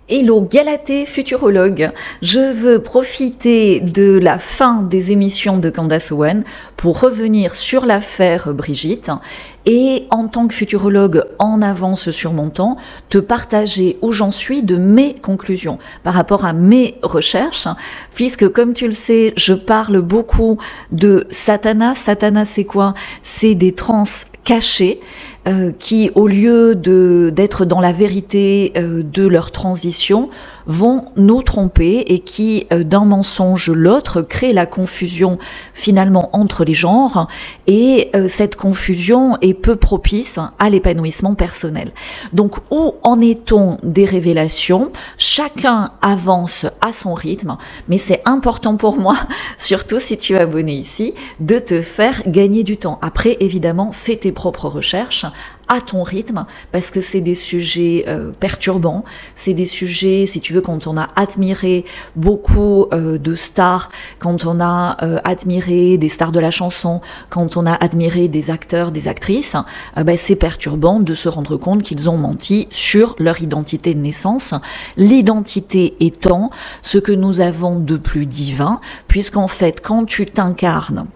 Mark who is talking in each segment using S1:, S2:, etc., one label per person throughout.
S1: Hello Galatée futurologue, je veux profiter de la fin des émissions de Candace Owen pour revenir sur l'affaire Brigitte et en tant que futurologue en avance sur mon temps, te partager où j'en suis de mes conclusions par rapport à mes recherches, puisque comme tu le sais, je parle beaucoup de Satanas. Satanas c'est quoi? C'est des trans cachés qui, au lieu d'être dans la vérité de leur transition, vont nous tromper et qui, d'un mensonge l'autre, créent la confusion finalement entre les genres, et cette confusion est peu propice à l'épanouissement personnel. Donc, où en est-on des révélations? Chacun avance à son rythme, mais c'est important pour moi, surtout si tu es abonné ici, de te faire gagner du temps. Après, évidemment, fais tes propres recherches à ton rythme, parce que c'est des sujets perturbants, c'est des sujets, si tu veux, quand on a admiré beaucoup de stars, quand on a admiré des stars de la chanson, quand on a admiré des acteurs, des actrices, c'est perturbant de se rendre compte qu'ils ont menti sur leur identité de naissance, l'identité étant ce que nous avons de plus divin, puisqu'en fait, quand tu t'incarnes,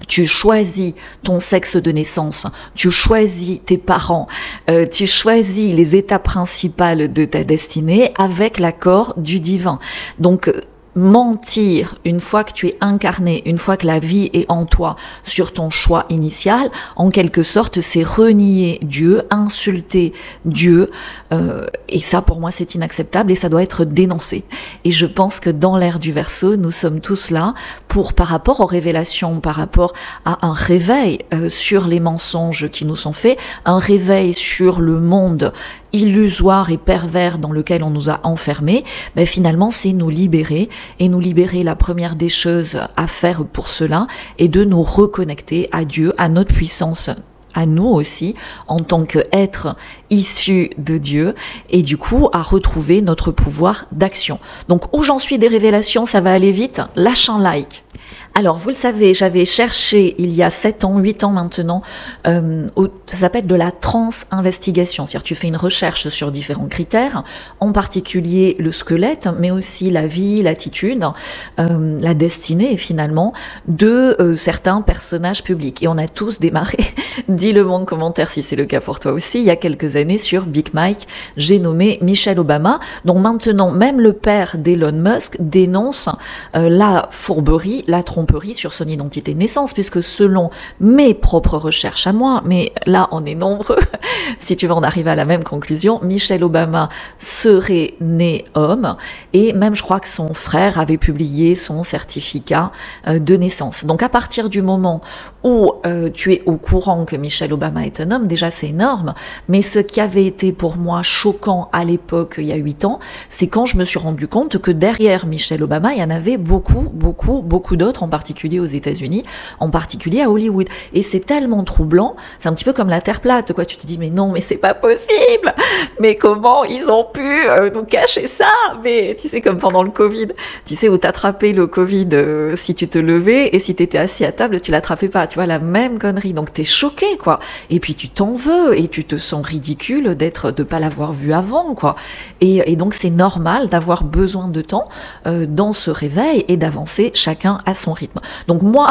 S1: tu choisis ton sexe de naissance, tu choisis tes parents, tu choisis les étapes principales de ta destinée avec l'accord du divin. Donc, mentir une fois que tu es incarné, une fois que la vie est en toi sur ton choix initial, en quelque sorte, c'est renier Dieu, insulter Dieu, et ça pour moi c'est inacceptable et ça doit être dénoncé. Et je pense que dans l'ère du Verseau, nous sommes tous là pour, par rapport aux révélations, par rapport à un réveil sur les mensonges qui nous sont faits, un réveil sur le monde illusoire et pervers dans lequel on nous a enfermés, finalement c'est nous libérer. Et nous libérer, la première des choses à faire pour cela est de nous reconnecter à Dieu, à notre puissance, à nous aussi, en tant qu'être issu de Dieu, et du coup à retrouver notre pouvoir d'action. Donc où j'en suis des révélations, ça va aller vite, lâche un like. Alors, vous le savez, j'avais cherché il y a 7 ans, 8 ans maintenant, ça s'appelle de la trans-investigation. C'est-à-dire, tu fais une recherche sur différents critères, en particulier le squelette, mais aussi la vie, l'attitude, la destinée, finalement, de certains personnages publics. Et on a tous démarré, dis-le-moi en commentaire si c'est le cas pour toi aussi, il y a quelques années sur Big Mike, j'ai nommé Michelle Obama, dont maintenant, même le père d'Elon Musk dénonce la fourberie, la tromperie sur son identité de naissance, puisque selon mes propres recherches à moi, mais là on est nombreux, si tu veux en arriver à la même conclusion, Michelle Obama serait née homme, et même je crois que son frère avait publié son certificat de naissance. Donc à partir du moment où tu es au courant que Michelle Obama est un homme, déjà c'est énorme, mais ce qui avait été pour moi choquant à l'époque, il y a 8 ans, c'est quand je me suis rendu compte que derrière Michelle Obama, il y en avait beaucoup d'autres, en particulier aux États-Unis, en particulier à Hollywood. Et c'est tellement troublant, c'est un petit peu comme la Terre plate, quoi. Tu te dis, mais non, mais c'est pas possible! Mais comment ils ont pu nous cacher ça? Mais tu sais, comme pendant le Covid, tu sais, où t'attrapais le Covid si tu te levais, et si t'étais assis à table, tu l'attrapais pas. Tu vois, la même connerie. Donc t'es choqué, quoi. Et puis tu t'en veux, et tu te sens ridicule de pas l'avoir vu avant, quoi. Et donc c'est normal d'avoir besoin de temps dans ce réveil et d'avancer chacun à son rythme. Donc moi,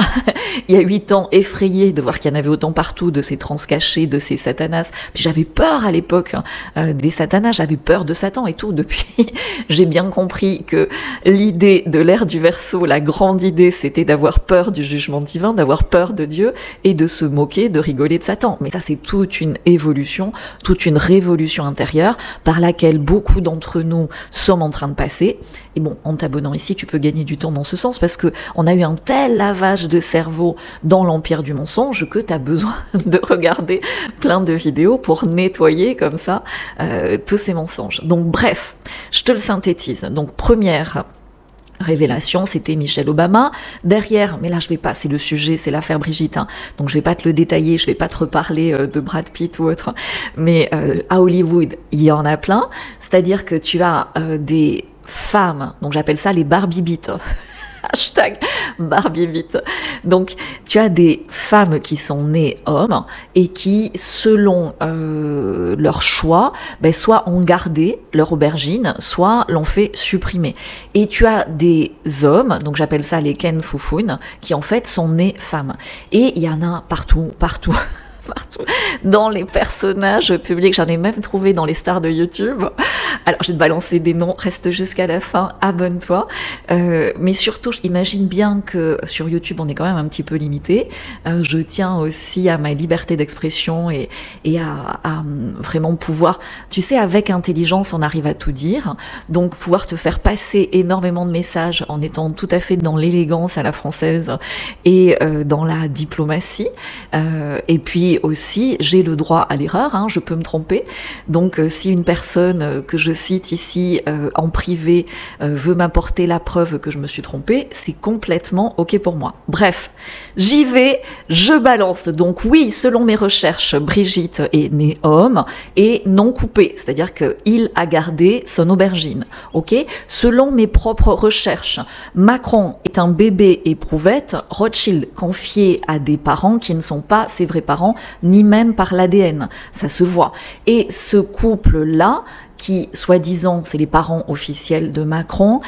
S1: il y a 8 ans, effrayée de voir qu'il y en avait autant partout, de ces trans cachés, de ces satanas. Puis j'avais peur à l'époque des satanas, j'avais peur de Satan et tout. Depuis, j'ai bien compris que l'idée de l'ère du Verseau, la grande idée, c'était d'avoir peur du jugement divin, d'avoir peur de Dieu et de se moquer, de rigoler de Satan. Mais ça, c'est toute une évolution, toute une révolution intérieure par laquelle beaucoup d'entre nous sommes en train de passer. Et bon, en t'abonnant ici, tu peux gagner du temps dans ce sens, parce que on a eu un tel lavage de cerveau dans l'empire du mensonge que tu as besoin de regarder plein de vidéos pour nettoyer comme ça tous ces mensonges. Donc bref, je te le synthétise. Donc première révélation, c'était Michelle Obama. Derrière, mais là je vais pas, c'est le sujet, c'est l'affaire Brigitte, hein, donc je vais pas te le détailler, je vais pas te reparler de Brad Pitt ou autre, mais à Hollywood, il y en a plein, c'est-à-dire que tu as des femmes, donc j'appelle ça les Barbie Beat, hashtag Barbie vite. Donc, tu as des femmes qui sont nées hommes et qui, selon leur choix, ben, soit ont gardé leur aubergine, soit l'ont fait supprimer. Et tu as des hommes, donc j'appelle ça les Ken Fufun, qui en fait sont nés femmes. Et il y en a partout, partout. Partout. Dans les personnages publics, j'en ai même trouvé dans les stars de YouTube. Alors, je vais te balancer des noms, reste jusqu'à la fin, abonne-toi. Mais surtout, j'imagine bien que sur YouTube, on est quand même un petit peu limité. Je tiens aussi à ma liberté d'expression et à vraiment pouvoir, tu sais, avec intelligence, on arrive à tout dire. Donc, pouvoir te faire passer énormément de messages en étant tout à fait dans l'élégance à la française et dans la diplomatie. Et puis, aussi, j'ai le droit à l'erreur, hein, je peux me tromper. Donc, si une personne que je cite ici en privé veut m'apporter la preuve que je me suis trompée, c'est complètement OK pour moi. Bref, j'y vais, je balance. Donc oui, selon mes recherches, Brigitte est née homme et non coupée, c'est-à-dire qu'il a gardé son aubergine. OK ? Selon mes propres recherches, Macron est un bébé éprouvette, Rothschild confié à des parents qui ne sont pas ses vrais parents, ni même par l'ADN, ça se voit. Et ce couple-là, qui, soi-disant, c'est les parents officiels de Macron,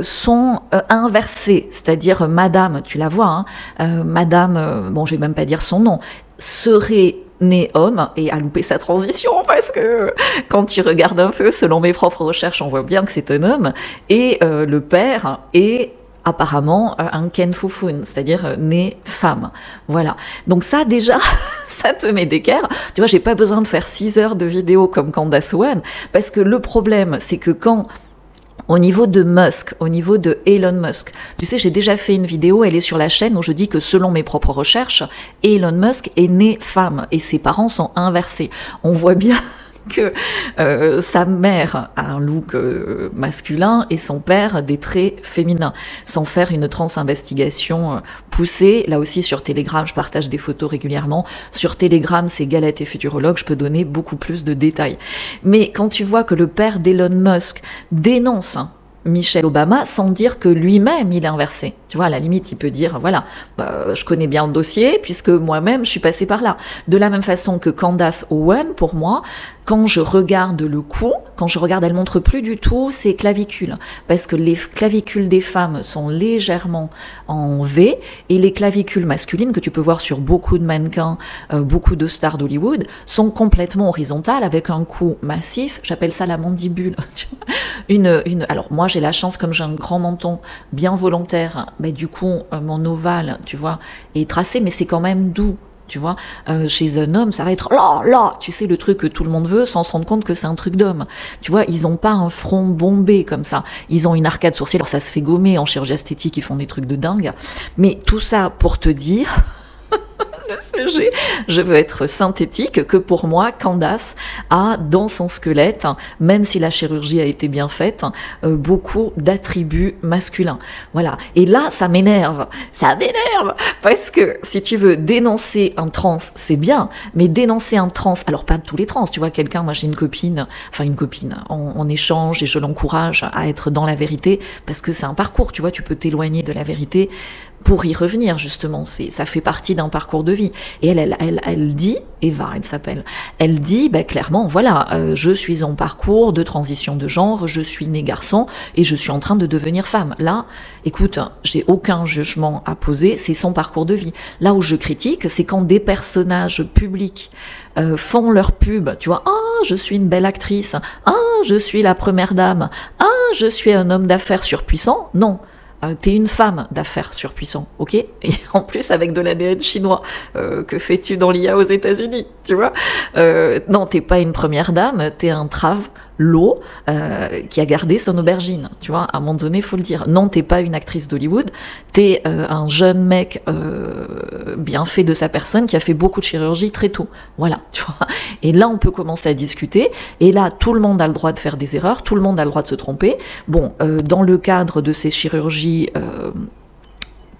S1: sont inversés, c'est-à-dire Madame, tu la vois, hein, Madame, bon, je vais même pas dire son nom, serait né homme et a loupé sa transition parce que quand tu regardes un peu, selon mes propres recherches, on voit bien que c'est un homme, et le père est apparemment un Ken Fufun, c'est-à-dire né femme. Voilà. Donc ça, déjà, ça te met d'équerre. Tu vois, j'ai pas besoin de faire 6 heures de vidéo comme Candace Owen, parce que le problème, c'est que quand au niveau de Musk, au niveau de Elon Musk, tu sais, j'ai déjà fait une vidéo, elle est sur la chaîne, où je dis que selon mes propres recherches, Elon Musk est né femme et ses parents sont inversés. On voit bien que sa mère a un look masculin et son père des traits féminins, sans faire une trans-investigation poussée. Là aussi, sur Telegram, je partage des photos régulièrement. Sur Telegram, c'est Galette et Futurologue, je peux donner beaucoup plus de détails. Mais quand tu vois que le père d'Elon Musk dénonce Michelle Obama sans dire que lui-même il est inversé. Tu vois, à la limite, il peut dire, voilà, je connais bien le dossier puisque moi-même je suis passée par là. De la même façon que Candace Owen, pour moi, quand je regarde le cou, quand je regarde, elle montre plus du tout ses clavicules, parce que les clavicules des femmes sont légèrement en V, et les clavicules masculines, que tu peux voir sur beaucoup de mannequins, beaucoup de stars d'Hollywood, sont complètement horizontales, avec un cou massif. J'appelle ça la mandibule. Alors moi, j'ai la chance, comme j'ai un grand menton bien volontaire, du coup, mon ovale, tu vois, est tracé, mais c'est quand même doux. Tu vois, chez un homme, ça va être là, tu sais, le truc que tout le monde veut sans se rendre compte que c'est un truc d'homme. Tu vois, ils ont pas un front bombé comme ça. Ils ont une arcade sourcilière. Alors ça se fait gommer en chirurgie esthétique, ils font des trucs de dingue. Mais tout ça pour te dire, le sujet, je veux être synthétique, que pour moi, Candace a dans son squelette, même si la chirurgie a été bien faite, beaucoup d'attributs masculins. Voilà. Et là, ça m'énerve, parce que si tu veux dénoncer un trans, c'est bien, mais dénoncer un trans, alors pas tous les trans, tu vois, quelqu'un, moi j'ai une copine, on échange et je l'encourage à être dans la vérité, parce que c'est un parcours, tu vois, tu peux t'éloigner de la vérité pour y revenir, justement, ça fait partie d'un parcours de vie. Et elle dit, Eva, elle s'appelle, elle dit, clairement, voilà, je suis en parcours de transition de genre, je suis née garçon et je suis en train de devenir femme. Là, écoute, j'ai aucun jugement à poser, c'est son parcours de vie. Là où je critique, c'est quand des personnages publics font leur pub, tu vois, je suis une belle actrice, je suis la première dame, je suis un homme d'affaires surpuissant. Non. T'es une femme d'affaires surpuissant, ok? Et en plus avec de l'ADN chinois, que fais-tu dans l'IA aux États-Unis, tu vois? Non, t'es pas une première dame, t'es un l'eau qui a gardé son aubergine, tu vois, à un moment donné, faut le dire. Non, t'es pas une actrice d'Hollywood, t'es un jeune mec bien fait de sa personne qui a fait beaucoup de chirurgie très tôt, voilà, tu vois. Et là, on peut commencer à discuter, et là, tout le monde a le droit de faire des erreurs, tout le monde a le droit de se tromper. Bon, dans le cadre de ces chirurgies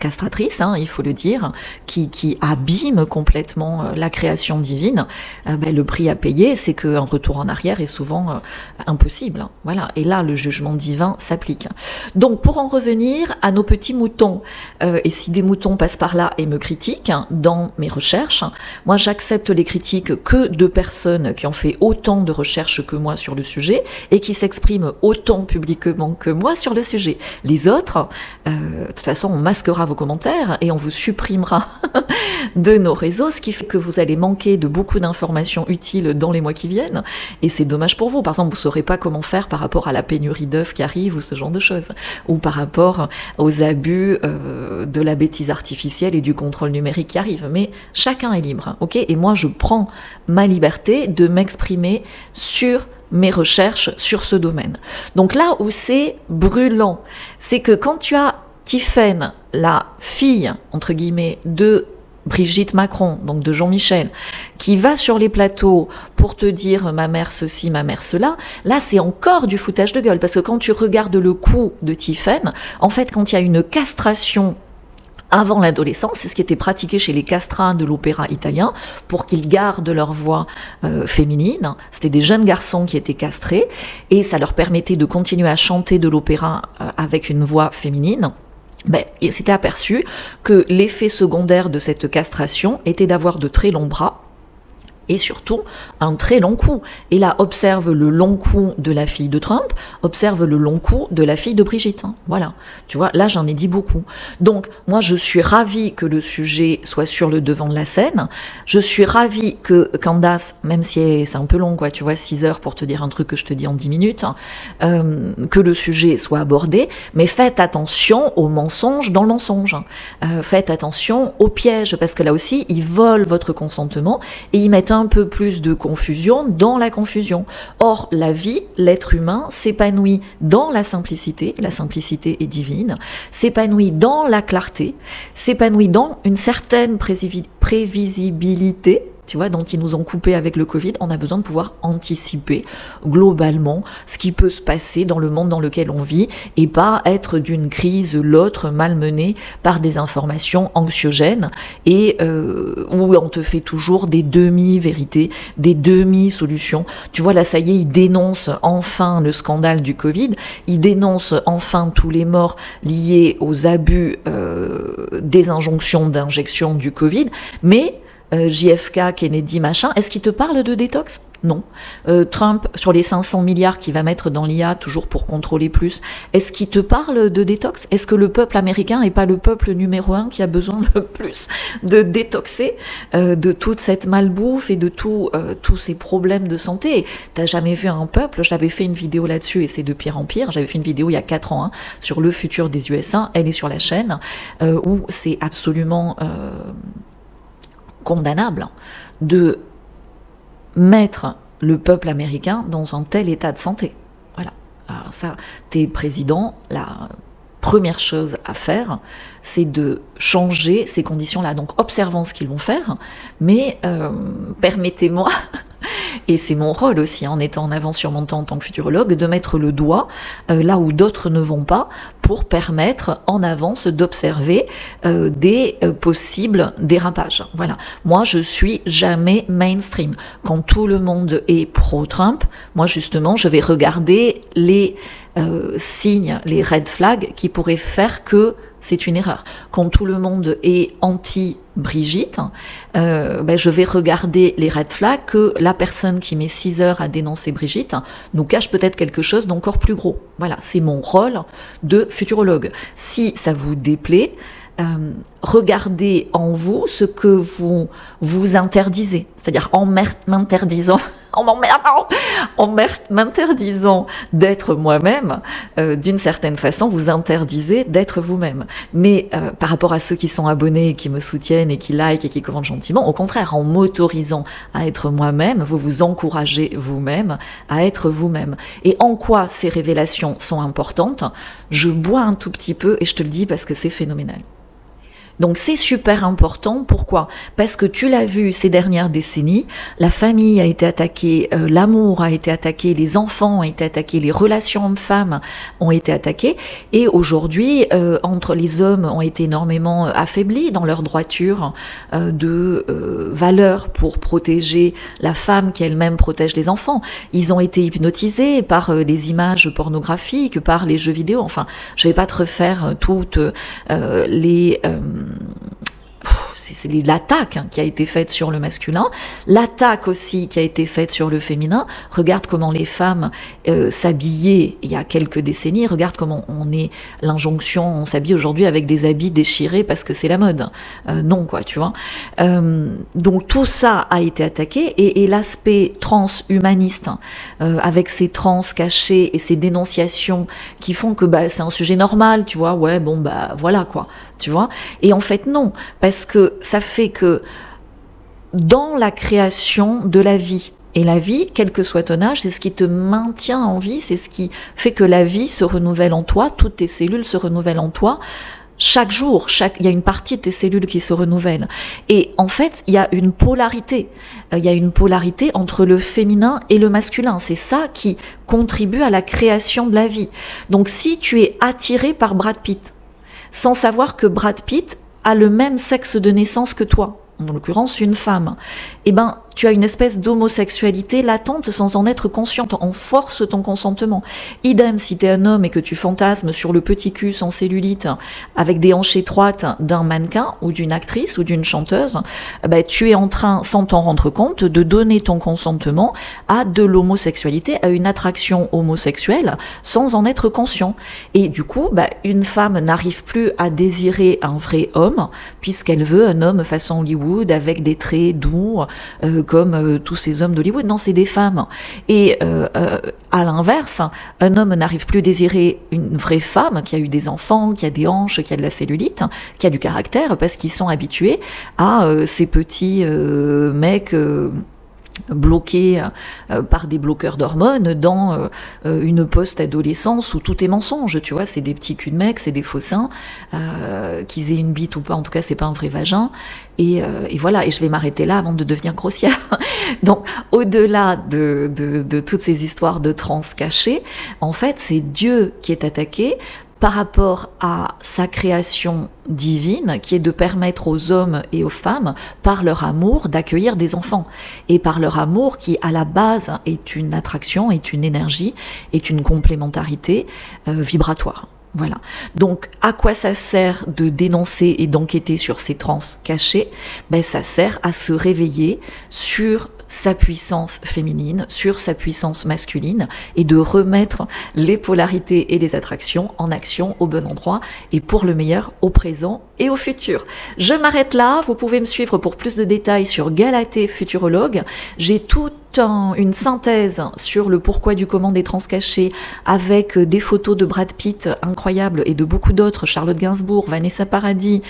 S1: castratrice, hein, il faut le dire, qui abîme complètement la création divine, le prix à payer, c'est qu'un retour en arrière est souvent impossible. Hein, voilà. Et là, le jugement divin s'applique. Donc, pour en revenir à nos petits moutons, et si des moutons passent par là et me critiquent dans mes recherches, moi, j'accepte les critiques que de personnes qui ont fait autant de recherches que moi sur le sujet et qui s'expriment autant publiquement que moi sur le sujet. Les autres, de toute façon, on masquera vos commentaires et on vous supprimera de nos réseaux, ce qui fait que vous allez manquer de beaucoup d'informations utiles dans les mois qui viennent, et c'est dommage pour vous. Par exemple, vous ne saurez pas comment faire par rapport à la pénurie d'œufs qui arrive ou ce genre de choses, ou par rapport aux abus de la bêtise artificielle et du contrôle numérique qui arrive. Mais chacun est libre, hein, ok ? Et moi, je prends ma liberté de m'exprimer sur mes recherches sur ce domaine. Donc là où c'est brûlant, c'est que quand tu as Tiphaine, la fille, entre guillemets, de Brigitte Macron, donc de Jean-Michel, qui va sur les plateaux pour te dire ma mère ceci, ma mère cela, là c'est encore du foutage de gueule, parce que quand tu regardes le coup de Tiphaine, en fait quand il y a une castration avant l'adolescence, c'est ce qui était pratiqué chez les castrats de l'opéra italien pour qu'ils gardent leur voix féminine. C'était des jeunes garçons qui étaient castrés et ça leur permettait de continuer à chanter de l'opéra avec une voix féminine. Il s'était aperçu que l'effet secondaire de cette castration était d'avoir de très longs bras et surtout un très long cou. Et là, observe le long cou de la fille de Trump, observe le long cou de la fille de Brigitte. Voilà, tu vois, là j'en ai dit beaucoup. Donc moi je suis ravie que le sujet soit sur le devant de la scène, je suis ravie que Candace, même si c'est un peu long, quoi, tu vois, 6 heures pour te dire un truc que je te dis en 10 minutes, que le sujet soit abordé, mais faites attention aux mensonges dans le mensonge, faites attention aux pièges, parce que là aussi, ils volent votre consentement et ils mettent un peu plus de confusion dans la confusion. Or, la vie, l'être humain, s'épanouit dans la simplicité est divine, s'épanouit dans la clarté, s'épanouit dans une certaine prévisibilité, tu vois, dont ils nous ont coupé avec le Covid. On a besoin de pouvoir anticiper globalement ce qui peut se passer dans le monde dans lequel on vit et pas être d'une crise l'autre malmenée par des informations anxiogènes et où on te fait toujours des demi-vérités, des demi-solutions. Tu vois, là, ça y est, ils dénoncent enfin le scandale du Covid, ils dénoncent enfin tous les morts liés aux abus des injonctions d'injection du Covid, mais JFK, Kennedy, machin, est-ce qu'il te parle de détox ? Non. Trump, sur les 500 milliards qu'il va mettre dans l'IA, toujours pour contrôler plus, est-ce qu'il te parle de détox ? Est-ce que le peuple américain n'est pas le peuple numéro 1 qui a besoin le plus de détoxer de toute cette malbouffe et de tous ces problèmes de santé ? T'as jamais vu un peuple ? J'avais fait une vidéo là-dessus et c'est de pire en pire. J'avais fait une vidéo il y a 4 ans sur le futur des USA. Elle est sur la chaîne où c'est absolument condamnable de mettre le peuple américain dans un tel état de santé. Voilà. Alors ça, t'es président, la première chose à faire, c'est de changer ces conditions-là. Donc, observons ce qu'ils vont faire, mais permettez-moi, et c'est mon rôle aussi, en étant en avance sur mon temps en tant que futurologue, de mettre le doigt là où d'autres ne vont pas, pour permettre en avance d'observer des possibles dérapages. Voilà. Moi, je suis jamais mainstream. Quand tout le monde est pro-Trump, moi, justement, je vais regarder les signes, les red flags qui pourraient faire que c'est une erreur. Quand tout le monde est anti-Brigitte, je vais regarder les red flags que la personne qui met 6 heures à dénoncer Brigitte nous cache peut-être quelque chose d'encore plus gros. Voilà, c'est mon rôle de futurologue. Si ça vous déplaît, regardez en vous ce que vous interdisez, c'est-à-dire en m'interdisant d'être moi-même, d'une certaine façon, vous interdisez d'être vous-même. Mais par rapport à ceux qui sont abonnés, qui me soutiennent et qui likent et qui commentent gentiment, au contraire, en m'autorisant à être moi-même, vous vous encouragez vous-même à être vous-même. Et en quoi ces révélations sont importantes ? Je bois un tout petit peu et je te le dis parce que c'est phénoménal. Donc c'est super important. Pourquoi? Parce que tu l'as vu ces dernières décennies, la famille a été attaquée, l'amour a été attaqué, les enfants ont été attaqués, les relations hommes-femmes ont été attaquées, et aujourd'hui, entre les hommes ont été énormément affaiblis dans leur droiture de valeur pour protéger la femme qui elle-même protège les enfants. Ils ont été hypnotisés par des images pornographiques, par les jeux vidéo. Enfin, je vais pas te refaire toutes les c'est l'attaque qui a été faite sur le masculin, l'attaque aussi qui a été faite sur le féminin. Regarde comment les femmes s'habillaient il y a quelques décennies, regarde comment on est l'injonction, on s'habille aujourd'hui avec des habits déchirés parce que c'est la mode. Non, quoi, tu vois. Donc tout ça a été attaqué, et l'aspect transhumaniste, avec ces trans cachés et ces dénonciations qui font que c'est un sujet normal, tu vois, ouais, bon, voilà, quoi, tu vois. Et en fait, non, parce que ça fait que dans la création de la vie, et la vie, quel que soit ton âge, c'est ce qui te maintient en vie, c'est ce qui fait que la vie se renouvelle en toi, toutes tes cellules se renouvellent en toi. Chaque jour, il y a une partie de tes cellules qui se renouvellent. Et en fait, il y a une polarité. Il y a une polarité entre le féminin et le masculin. C'est ça qui contribue à la création de la vie. Donc si tu es attiré par Brad Pitt, sans savoir que Brad Pitt a le même sexe de naissance que toi, en l'occurrence une femme, eh ben, tu as une espèce d'homosexualité latente sans en être consciente. On force ton consentement. Idem si t'es un homme et que tu fantasmes sur le petit cul sans cellulite avec des hanches étroites d'un mannequin ou d'une actrice ou d'une chanteuse, tu es en train, sans t'en rendre compte, de donner ton consentement à de l'homosexualité, à une attraction homosexuelle sans en être conscient. Et du coup, une femme n'arrive plus à désirer un vrai homme puisqu'elle veut un homme façon Hollywood avec des traits doux, comme tous ces hommes d'Hollywood. Non, c'est des femmes. Et à l'inverse, un homme n'arrive plus à désirer une vraie femme qui a eu des enfants, qui a des hanches, qui a de la cellulite, qui a du caractère, parce qu'ils sont habitués à ces petits mecs bloqués par des bloqueurs d'hormones dans une post-adolescence où tout est mensonge, tu vois, c'est des petits culs de mecs, c'est des faux seins, qu'ils aient une bite ou pas, en tout cas c'est pas un vrai vagin, et voilà, et je vais m'arrêter là avant de devenir grossière. Donc au-delà de toutes ces histoires de trans cachées, en fait c'est Dieu qui est attaqué par rapport à sa création divine, qui est de permettre aux hommes et aux femmes, par leur amour, d'accueillir des enfants. Et par leur amour, qui à la base est une attraction, est une énergie, est une complémentarité vibratoire. Voilà. Donc, à quoi ça sert de dénoncer et d'enquêter sur ces trans cachés? Ça sert à se réveiller sur sa puissance féminine, sur sa puissance masculine, et de remettre les polarités et les attractions en action au bon endroit, et pour le meilleur au présent et au futur. Je m'arrête là, vous pouvez me suivre pour plus de détails sur Galatée Futurologue. J'ai toute une synthèse sur le pourquoi du comment des trans cachés, avec des photos de Brad Pitt incroyables et de beaucoup d'autres, Charlotte Gainsbourg, Vanessa Paradis,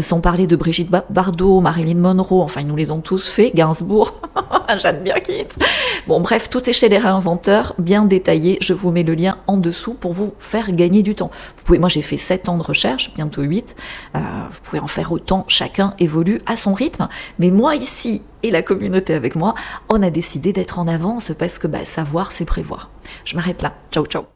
S1: sans parler de Brigitte Bardot, Marilyn Monroe, enfin ils nous les ont tous fait, Gainsbourg, Jeanne Birkit. Bon bref, tout est chez les réinventeurs, bien détaillé, je vous mets le lien en dessous pour vous faire gagner du temps. Vous pouvez, moi j'ai fait 7 ans de recherche, bientôt 8, vous pouvez en faire autant, chacun évolue à son rythme, mais moi ici, et la communauté avec moi, on a décidé d'être en avance parce que savoir c'est prévoir. Je m'arrête là. Ciao, ciao.